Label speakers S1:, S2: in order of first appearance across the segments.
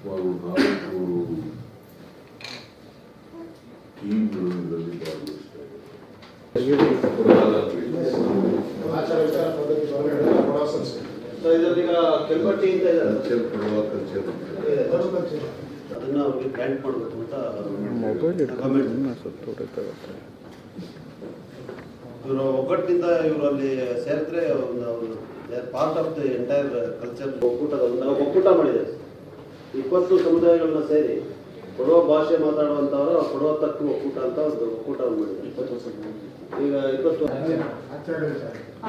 S1: ಸುಮಾರು 4 ಟೀಮ್ಗಳಲ್ಲಿ ಭಾಗವಹಿಸ್ತಾ
S2: ಅದನ್ನ ಅವ್ರಿಗೆ ಗ್ರ್ಯಾಂಟ್ ಮಾಡಬೇಕು ಅಂತ ಇವರು ಒಗ್ಗಟ್ಟಿನಿಂದ ಇವರು ಅಲ್ಲಿ ಸೇರಿದ್ರೆ part of the entire culture ಒಕ್ಕೂಟ ಮಾಡಿದೆ. 20 ಸಮುದಾಯಗಳನ್ನ ಸೇರಿ ಕೊಡವ ಭಾಷೆ ಮಾತಾಡುವಂಥವರು ಕೊಡವ ತಕ್ಕ ಒಕ್ಕೂಟ ಅಂತ ಒಂದು ಒಕ್ಕೂಟವನ್ನು ಮಾಡಿದ್ದಾರೆ. ಈಗ 20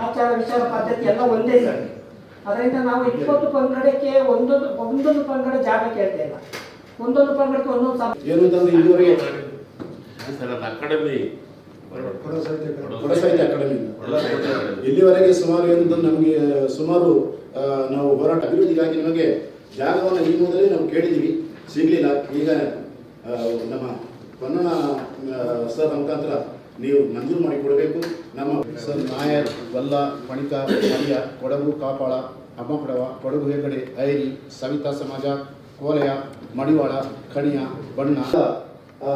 S3: ಆಚಾರ ವಿಚಾರ ಪದ್ಧತಿ ಎಲ್ಲ ಒಂದೇ ಸರ್. ಅದರಿಂದ ನಾವು 20 ಪಂಗಡಕ್ಕೆ ಒಂದೊಂದು ಪಂಗಡ ಜಾಗ ಕೇಳ್ತಾ ಇಲ್ಲ. ಒಂದೊಂದು ಪಂಗಡಕ್ಕೆ ಒಂದೊಂದು
S4: ಏನು ಅಂತಂದ್ರೆ ಇಲ್ಲಿವರೆಗೆ
S1: ಅಕಾಡೆಮಿ
S4: ಕೊಡ ಸಾಹಿತ್ಯ ಅಕಾಡೆಮಿ ಇಲ್ಲಿವರೆಗೆ ಸುಮಾರು ಏನಂತಂದ್ರೆ ನಮಗೆ ಸುಮಾರು ನಾವು ಹೋರಾಟ ಅಭಿವೃದ್ಧಿಗಾಗಿ ನಮಗೆ ಜಾಗವನ್ನು ಈ ಮೊದಲೇ ನಾವು ಕೇಳಿದ್ದೀವಿ, ಸಿಗಲಿಲ್ಲ. ಈಗ ನಮ್ಮ ಪೊನ್ನಣ ಸರ್ ಮುಖಾಂತರ ನೀವು ಮಂಜೂರು ಮಾಡಿ ಕೊಡಬೇಕು. ನಮ್ಮ ಸರ್ ನಾಯರ್, ವಲ್ಲ, ಪಣಿಕ, ಮರಿಯ, ಕೊಡಗು, ಕಾಪಾಳ, ಅಮ್ಮಕೊಡವ, ಕೊಡಗು ಹೆಗಡೆ, ಐರಿ, ಸವಿತಾ ಸಮಾಜ, ಕೋಲೆಯ, ಮಡಿವಾಳ, ಕಣಿಯ, ಬಣ್ಣ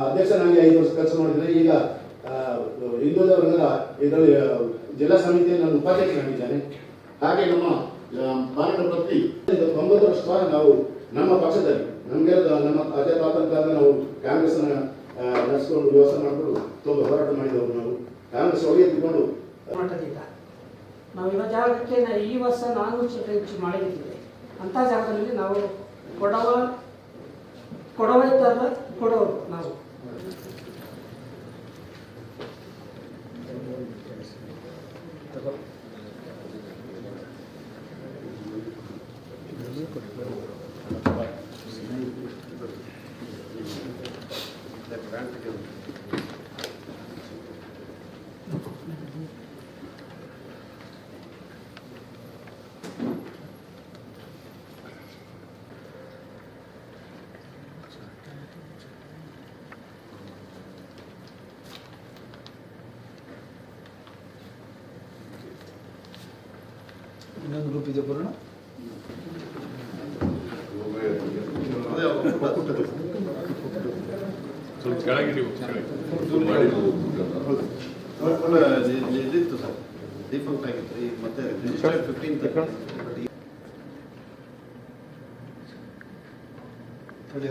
S4: ಅಧ್ಯಕ್ಷನಾಗಿ 5 ವರ್ಷ ಕೆಲಸ ಮಾಡಿದರೆ ಈಗ ಹಿಂದುಳಿದವರೆಲ್ಲ ಇದರಲ್ಲಿ ಜಿಲ್ಲಾ ಸಮಿತಿಯಲ್ಲಿ ನಾನು ಉಪಾಧ್ಯಕ್ಷನಾಗಿದ್ದೇನೆ. ಹಾಗೆ ನಮ್ಮ ಪಾಲಕ ಪ್ರತಿ 9 ವರ್ಷ ನಾವು ನಮ್ಮ ಪಕ್ಷದಲ್ಲಿ ನಮಗೆ ನಮ್ಮ ಅಜಯ ತಾತಂಕಾಲ ನಾವು ಕಾಂಗ್ರೆಸ್ ನಡೆಸಿಕೊಂಡು ವ್ಯವಸ್ಥೆ ಮಾಡಿಕೊಂಡು ತುಂಬ ಹೋರಾಟ ಮಾಡಿದವರು. ನಾವು ಕಾಂಗ್ರೆಸ್ ಒಳಗೆ ಎತ್ತಿಕೊಂಡು
S3: ಮಟ್ಟದಿಂದ ನಾವು ಇರೋ ಜಾಗಕ್ಕೆ ಈ ವರ್ಷ 400 ಚಿಲ್ಡ್ರನ್ಸ್ ಮಾಡಿದ್ದೀವಿ. ಅಂಥ ಜಾಗದಲ್ಲಿ ನಾವು ಕೊಡವ ಇದ್ದಾರ ಕೊಡೋರು ನಾವು
S4: ಇನ್ನೊಂದು ಗ್ರೂಪ್ ಇದೆ ಬರೋಣ.
S2: ಇದಿತ್ತು ಸರ್, ಡಿಫಾಲ್ಟ್ ಆಗಿತ್ತು. ಈಗ ಮತ್ತೆ 15